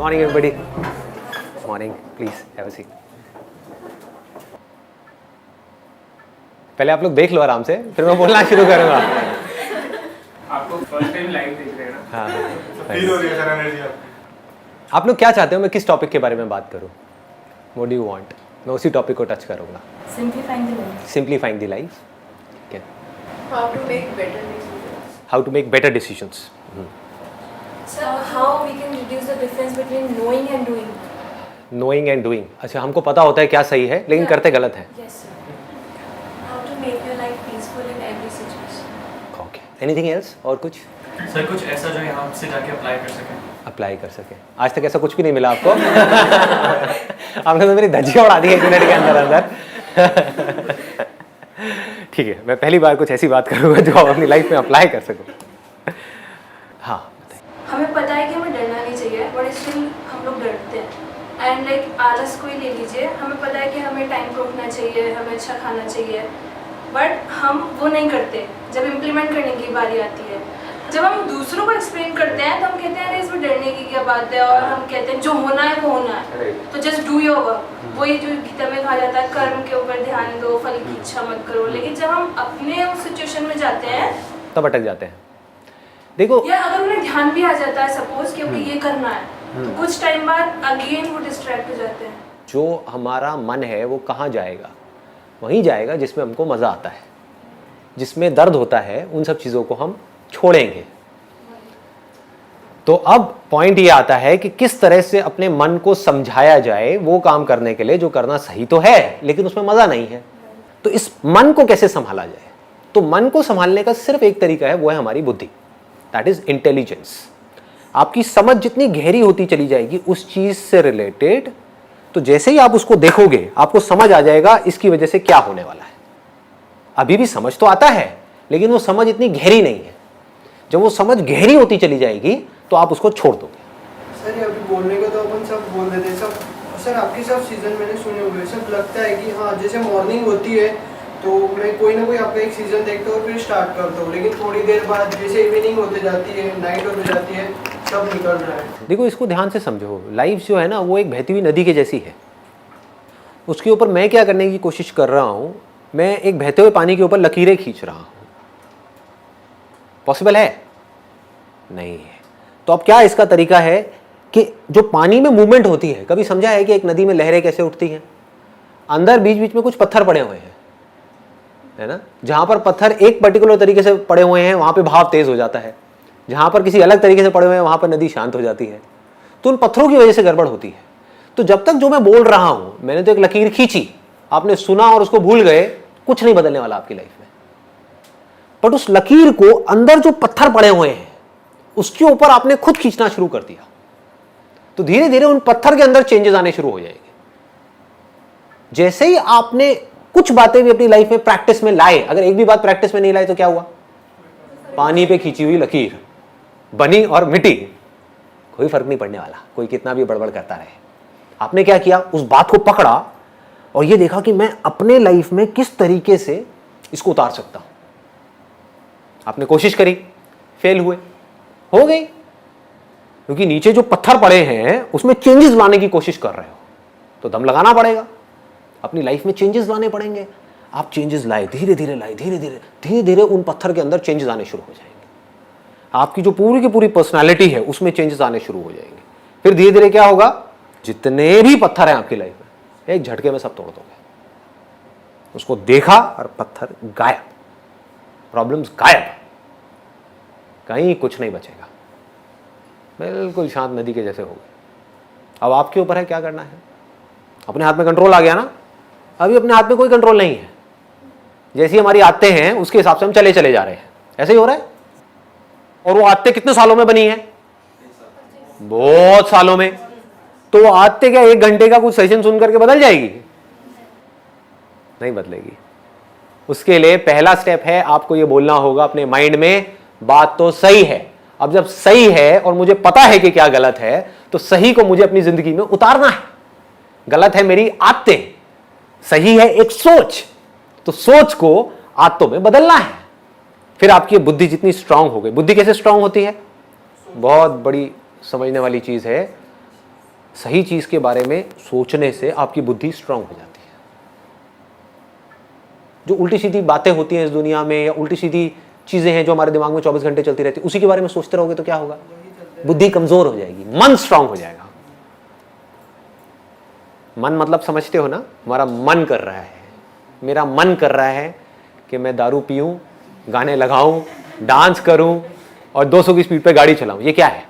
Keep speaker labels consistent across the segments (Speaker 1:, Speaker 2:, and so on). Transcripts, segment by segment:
Speaker 1: Morning, everybody. Morning. Please have a seat. पहले आप लोग देख लो आराम से, फिर मैं बोलना शुरू करूँगा।
Speaker 2: आपको फर्स्ट टाइम लाइव देख रहे हैं ना?
Speaker 1: हाँ।
Speaker 2: फील हो रही है सर एनर्जी आपकी।
Speaker 1: आप लोग क्या चाहते हो मैं किस टॉपिक के बारे में बात करूँ? What do you want? मैं उसी टॉपिक को टच करूँगा।
Speaker 3: Simplifying the life.
Speaker 1: Simplifying the life. Okay.
Speaker 3: How to make better decisions.
Speaker 1: How to make better decisions.
Speaker 3: So how we can reduce the difference between knowing and doing.
Speaker 1: Knowing and doing. अच्छा हमको पता होता है क्या सही है लेकिन करते गलत है.
Speaker 3: Yes sir. How to make your life peaceful in every situation.
Speaker 1: Okay. Anything else? और कुछ?
Speaker 2: सर कुछ ऐसा जो यहाँ से जाके अप्लाई कर सकें।
Speaker 1: अप्लाई कर सके। आज तक ऐसा कुछ भी नहीं मिला आपको? आपने तो मेरी धज्जियाँ उड़ा दी 1 मिनट के अंदर अंदर। ठीक है, मैं पहली बार कुछ ऐसी बात करूँगा जो आप अपनी लाइफ में अप्लाई कर सको। हाँ बताइए।
Speaker 3: हमें पता है कि हमें डरना नहीं चाहिए, बट स्टिल हम लोग डरते हैं। एंड लाइक आलस को ही ले लीजिए, हमें पता है कि हमें टाइम को रखना चाहिए, हमें अच्छा खाना चाहिए, बट हम वो नहीं करते। जब इम्प्लीमेंट करने की बारी आती है, जब हम दूसरों को एक्सप्लेन करते हैं तो हम कहते हैं अरे इसमें डरने की क्या बात है, और हम कहते हैं जो होना है वो होना है, तो जस्ट डू योर वर्क। वही जो गीता में कहा जाता है कर्म के ऊपर ध्यान दो, फल की इच्छा मत करो। लेकिन जब हम अपने उस सिचुएशन में जाते हैं
Speaker 1: तब अटक जाते हैं। देखो
Speaker 3: या अगर उन्हें ध्यान भी आ जाता है सपोज कि अभी ये करना है, तो कुछ टाइम बाद अगेन वो डिस्ट्रैक्ट हो जाते हैं।
Speaker 1: जो हमारा मन है वो कहाँ जाएगा? वहीं जाएगा जिसमें हमको मज़ा आता है, जिसमें दर्द होता है। उन सब चीज़ों को हम छोड़ेंगे। तो अब पॉइंट ये आता है कि किस तरह से अपने मन को समझाया जाए वो काम करने के लिए जो करना सही तो है लेकिन उसमें मजा नहीं है। तो इस मन को कैसे संभाला जाए? तो मन को संभालने का सिर्फ एक तरीका है, वो है हमारी बुद्धि, दैट इज इंटेलिजेंस। आपकी समझ जितनी गहरी होती चली जाएगी उस चीज से रिलेटेड, तो जैसे ही आप उसको देखोगे आपको समझ आ जाएगा इसकी वजह से क्या होने वाला है। अभी भी समझ तो आता है लेकिन वो समझ इतनी गहरी नहीं है। जब वो समझ गहरी होती चली जाएगी तो आप उसको छोड़ दोगे।
Speaker 4: सर अभी बोलने को तो अपन सब बोल देते हैं सब। सर आपके सब सीजन मैंने सुने हुए, सब लगता है कि हाँ जैसे मॉर्निंग होती है तो मैं कोई ना कोई आपका एक सीजन देखता हूँ फिर स्टार्ट करता हूँ, लेकिन थोड़ी देर बाद जैसे इवनिंग होते जाती है, नाइट होते जाती है, सब निकल रहा है।
Speaker 1: देखो इसको ध्यान से समझो, लाइफ जो है ना वो एक बहती हुई नदी के जैसी है। उसके ऊपर मैं क्या करने की कोशिश कर रहा हूँ, मैं एक बहते हुए पानी के ऊपर लकीरें खींच रहा हूँ। पॉसिबल है? नहीं है। तो अब क्या इसका तरीका है कि जो पानी में मूवमेंट होती है, कभी समझा है कि एक नदी में लहरें कैसे उठती हैं? अंदर बीच बीच में कुछ पत्थर पड़े हुए हैं, है ना? जहां पर पत्थर एक पर्टिकुलर तरीके से पड़े हुए हैं वहां पे भाव तेज हो जाता है, जहां पर किसी अलग तरीके से पड़े हुए हैं वहां पर नदी शांत हो जाती है। तो उन पत्थरों की वजह से गड़बड़ होती है। तो जब तक जो मैं बोल रहा हूं, मैंने तो एक लकीर खींची, आपने सुना और उसको भूल गए, कुछ नहीं बदलने वाला आपकी लाइफ में। बट उस लकीर को अंदर जो पत्थर पड़े हुए हैं उसके ऊपर आपने खुद खींचना शुरू कर दिया, तो धीरे धीरे उन पत्थर के अंदर चेंजेस आने शुरू हो जाएंगे। जैसे ही आपने कुछ बातें भी अपनी लाइफ में प्रैक्टिस में लाए, अगर एक भी बात प्रैक्टिस में नहीं लाए तो क्या हुआ? पानी पे खींची हुई लकीर बनी और मिटी, कोई फर्क नहीं पड़ने वाला, कोई कितना भी बड़बड़ करता रहे। आपने क्या किया? उस बात को पकड़ा और ये देखा कि मैं अपने लाइफ में किस तरीके से इसको उतार सकता हूं। आपने कोशिश करी, फेल हुए, हो गई, क्योंकि नीचे जो पत्थर पड़े हैं उसमें चेंजेस लाने की कोशिश कर रहे हो, तो दम लगाना पड़ेगा, अपनी लाइफ में चेंजेस लाने पड़ेंगे। आप चेंजेस लाए, धीरे धीरे लाए, धीरे धीरे उन पत्थर के अंदर चेंजेस आने शुरू हो जाएंगे। आपकी जो पूरी की पूरी पर्सनालिटी है उसमें चेंजेस आने शुरू हो जाएंगे। फिर धीरे धीरे क्या होगा? जितने भी पत्थर हैं आपकी लाइफ में एक झटके में सब तोड़ दोगे। उसको देखा और पत्थर गायब, प्रॉब्लम्स गायब, कहीं कुछ नहीं बचेगा, बिल्कुल शांत नदी के जैसे हो गए। अब आपके ऊपर है क्या करना है। अपने हाथ में कंट्रोल आ गया ना? अभी अपने हाथ में कोई कंट्रोल नहीं है। जैसी हमारी आदतें हैं उसके हिसाब से हम चले जा रहे हैं, ऐसे ही हो रहा है। और वो आदतें कितने सालों में बनी है? बहुत सालों में। तो वो आदतें क्या 1 घंटे का कुछ सेशन सुन करके बदल जाएगी? नहीं बदलेगी। उसके लिए पहला स्टेप है, आपको ये बोलना होगा अपने माइंड में, बात तो सही है। अब जब सही है और मुझे पता है कि क्या गलत है, तो सही को मुझे अपनी जिंदगी में उतारना है। गलत है मेरी आदतें, सही है एक सोच, तो सोच को आदतों में बदलना है। फिर आपकी बुद्धि जितनी स्ट्रांग हो गई। बुद्धि कैसे स्ट्रांग होती है? बहुत बड़ी समझने वाली चीज है। सही चीज के बारे में सोचने से आपकी बुद्धि स्ट्रांग हो जाती है। जो उल्टी सीधी बातें होती हैं इस दुनिया में या उल्टी सीधी चीजें हैं जो हमारे दिमाग में 24 घंटे चलती रहती है, उसी के बारे में सोचते रहोगे तो क्या होगा? बुद्धि कमजोर हो जाएगी, मन स्ट्रांग हो जाएगा। मन मतलब समझते हो ना, हमारा मन कर रहा है, मेरा मन कर रहा है कि मैं दारू पीऊं, गाने लगाऊं, डांस करूं और 200 की स्पीड पे गाड़ी चलाऊं। ये क्या है?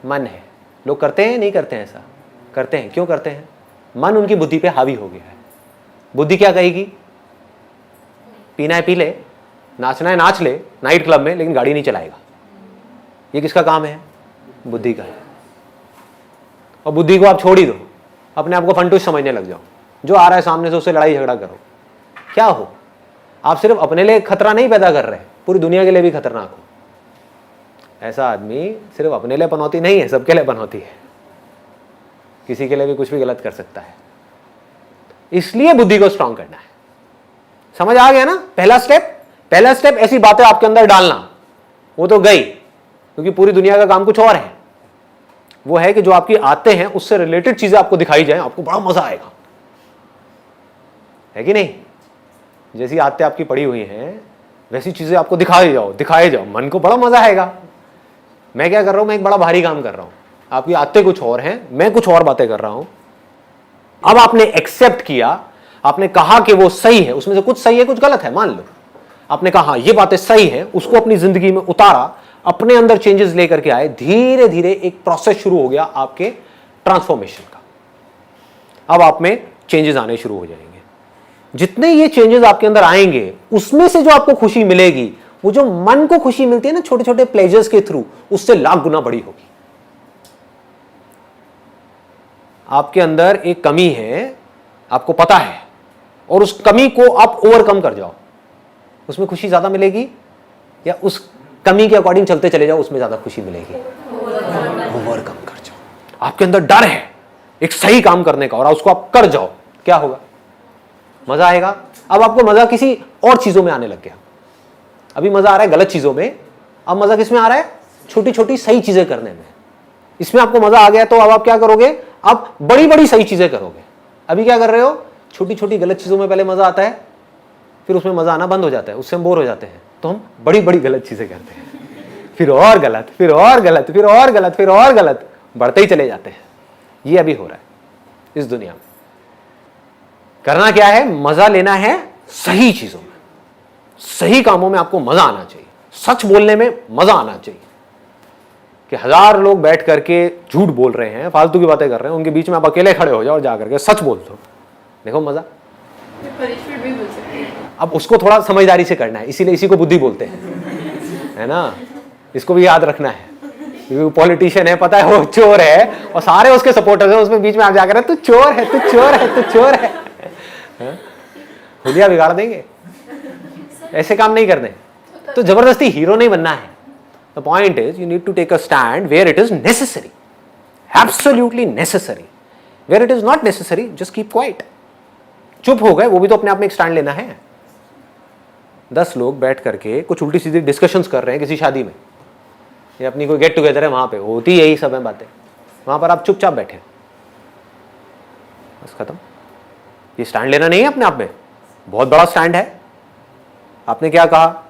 Speaker 1: मन है। लोग करते हैं नहीं करते हैं? ऐसा करते हैं। क्यों करते हैं? मन उनकी बुद्धि पे हावी हो गया है। बुद्धि क्या कहेगी? पीना है पी ले, नाचना है नाच ले नाइट क्लब में, लेकिन गाड़ी नहीं चलाएगा। ये किसका काम है? बुद्धि का है। और बुद्धि को आप छोड़ ही दो, अपने आप को फंटूस समझने लग जाओ। जो आ रहा है सामने से उससे लड़ाई झगड़ा करो। क्या हो? आप सिर्फ अपने लिए खतरा नहीं पैदा कर रहे, पूरी दुनिया के लिए भी खतरनाक हो। ऐसा आदमी सिर्फ अपने लिए पनौती नहीं है, सबके लिए पनौती है। किसी के लिए भी कुछ भी गलत कर सकता है। इसलिए बुद्धि को स्ट्रांग करना है। समझ आ गया ना? पहला स्टेप ऐसी बातें आपके अंदर डालना। वो तो गई, क्योंकि पूरी दुनिया का काम कुछ और है। वो है कि जो आपकी आते हैं उससे रिलेटेड चीजें आपको दिखाई जाए, आपको बड़ा मजा आएगा, है कि नहीं? जैसी आते आपकी पड़ी हुई हैं वैसी चीजें आपको दिखाए जाओ, मन को बड़ा मजा आएगा। मैं क्या कर रहा हूं? मैं एक बड़ा भारी काम कर रहा हूं, आपकी आते कुछ और हैं, मैं कुछ और बातें कर रहा हूं। अब आपने एक्सेप्ट किया, आपने कहा कि वो सही है, उसमें से कुछ सही है कुछ गलत है, मान लो। आपने कहा हाँ ये बातें सही है, उसको अपनी जिंदगी में उतारा, अपने अंदर चेंजेस लेकर के आए, धीरे धीरे एक प्रोसेस शुरू हो गया आपके ट्रांसफॉर्मेशन का। अब आप में चेंजेस आने शुरू हो जाएंगे। जितने ये चेंजेस आपके अंदर आएंगे उसमें से जो आपको खुशी मिलेगी, वो जो मन को खुशी मिलती है ना छोटे छोटे प्लेजर्स के थ्रू, उससे लाख गुना बड़ी होगी। आपके अंदर एक कमी है, आपको पता है, और उस कमी को आप ओवरकम कर जाओ, उसमें खुशी ज्यादा मिलेगी, या उस कमी के अकॉर्डिंग चलते चले जाओ उसमें ज्यादा खुशी मिलेगी? ओवरकम कर जाओ। आपके अंदर डर है एक सही काम करने का और उसको आप कर जाओ, क्या होगा? मजा आएगा। अब आपको मजा किसी और चीजों में आने लग गया। अभी मजा आ रहा है गलत चीजों में, अब मजा किस में आ रहा है? छोटी छोटी सही चीजें करने में। इसमें आपको मजा आ गया तो अब आप क्या करोगे? आप बड़ी बड़ी सही चीजें करोगे। अभी क्या कर रहे हो? छोटी छोटी गलत चीजों में पहले मजा आता है, फिर उसमें मजा आना बंद हो जाता है, उससे हम बोर हो जाते हैं, तो हम बड़ी बड़ी गलत चीजें करते हैं, फिर और गलत, फिर और गलत, फिर और गलत, फिर और गलत, बढ़ते ही चले जाते हैं। ये अभी हो रहा है इस दुनिया में। करना क्या है? मजा लेना है सही चीजों में, सही कामों में आपको मजा आना चाहिए। सच बोलने में मजा आना चाहिए। कि 1000 लोग बैठ करके झूठ बोल रहे हैं, फालतू की बातें कर रहे हैं, उनके बीच में आप अकेले खड़े हो जाओ और जाकर के सच बोल दो, देखो मजा।
Speaker 3: पनिशमेंट भी मिल सकती है।
Speaker 1: अब उसको थोड़ा समझदारी से करना है, इसीलिए इसी को बुद्धि बोलते हैं, है ना? इसको भी याद रखना है। क्योंकि पॉलिटिशियन है, पता है वो चोर है और सारे उसके सपोर्टर्स हैं, उसमें बीच में आप जाकर तू चोर है, तू चोर है, तू चोर है, हुलिया बिगाड़ देंगे। ऐसे काम नहीं करने। तो जबरदस्ती हीरो नहीं बनना है। The point is you need to take a stand where it is necessary, absolutely necessary. Where it is not necessary just keep quiet. चुप हो गए, वो भी तो अपने आप में एक स्टैंड लेना है। 10 लोग बैठ करके कुछ उल्टी सीधी डिस्कशंस कर रहे हैं किसी शादी में, या अपनी कोई गेट टुगेदर है, वहां पे होती यही सब है बातें, वहां पर आप चुपचाप बैठे, बस खत्म। ये स्टैंड लेना नहीं है अपने आप में, बहुत बड़ा स्टैंड है। आपने क्या कहा?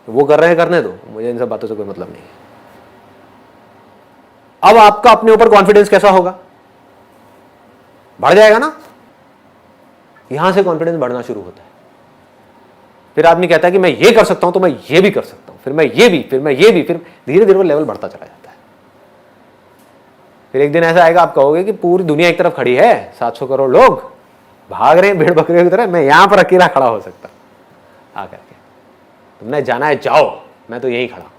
Speaker 1: वो कर रहे हैं करने दो, मुझे इन सब बातों से कोई मतलब नहीं है। अब आपका अपने ऊपर कॉन्फिडेंस कैसा होगा? बढ़ जाएगा ना? यहां से कॉन्फिडेंस बढ़ना शुरू होता है। फिर आदमी कहता है कि मैं ये कर सकता हूं तो मैं ये भी कर सकता हूं, फिर मैं ये भी, फिर मैं ये भी, फिर धीरे धीरे वो लेवल बढ़ता चला जाता है। फिर एक दिन ऐसा आएगा आप कहोगे कि पूरी दुनिया एक तरफ खड़ी है, 700 करोड़ लोग भाग रहे हैं भेड़ बकरियों की तरह, मैं यहां पर अकेला खड़ा हो सकता आकर के। तुमने जाना है जाओ, मैं तो यही खड़ा।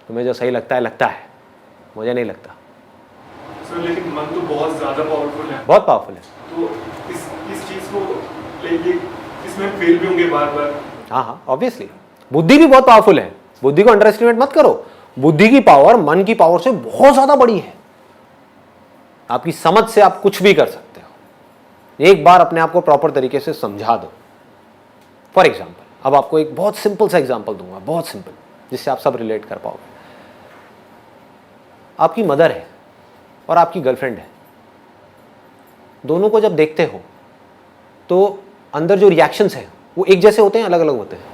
Speaker 1: तुम्हें जो सही लगता है, मुझे नहीं लगता।
Speaker 2: सर लेकिन मन तो बहुत ज्यादा पावरफुल है।
Speaker 1: बहुत पावरफुल है।
Speaker 2: तो इस चीज को लेके इसमें फेल भी होंगे बार बार।
Speaker 1: हाँ, ऑब्वियसली। बुद्धि भी बहुत पावरफुल है, बुद्धि को अंडर एस्टिमेट मत करो। बुद्धि की पावर मन की पावर से बहुत ज्यादा बड़ी है। आपकी समझ से आप कुछ भी कर सकते हो। एक बार अपने आप को प्रॉपर तरीके से समझा दो। फॉर एग्जाम्पल, अब आपको एक बहुत सिंपल सा एग्जाम्पल दूंगा, बहुत सिंपल, जिससे आप सब रिलेट कर पाओगे। आपकी मदर है और आपकी गर्लफ्रेंड है, दोनों को जब देखते हो तो अंदर जो रिएक्शंस हैं वो एक जैसे होते हैं, अलग अलग होते हैं?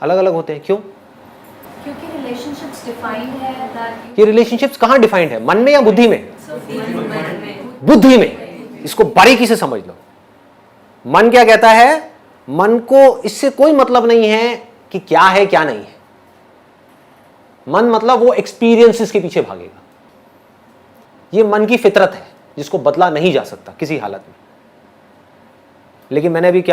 Speaker 1: अलग अलग होते हैं। क्यों?
Speaker 5: क्योंकि रिलेशनशिप्स डिफाइंड है दैट
Speaker 1: ये रिलेशनशिप्स कहाँ डिफाइंड है, मन में या बुद्धि में? बुद्धि में। इसको बारीकी से समझ लो। मन क्या कहता है? मन को इससे कोई मतलब नहीं है कि क्या है क्या नहीं है। मन मतलब वो एक्सपीरियंसेस के पीछे भागेगा। ये मन की फितरत है जिसको बदला नहीं जा सकता किसी हालत में। लेकिन मैंने अभी क्या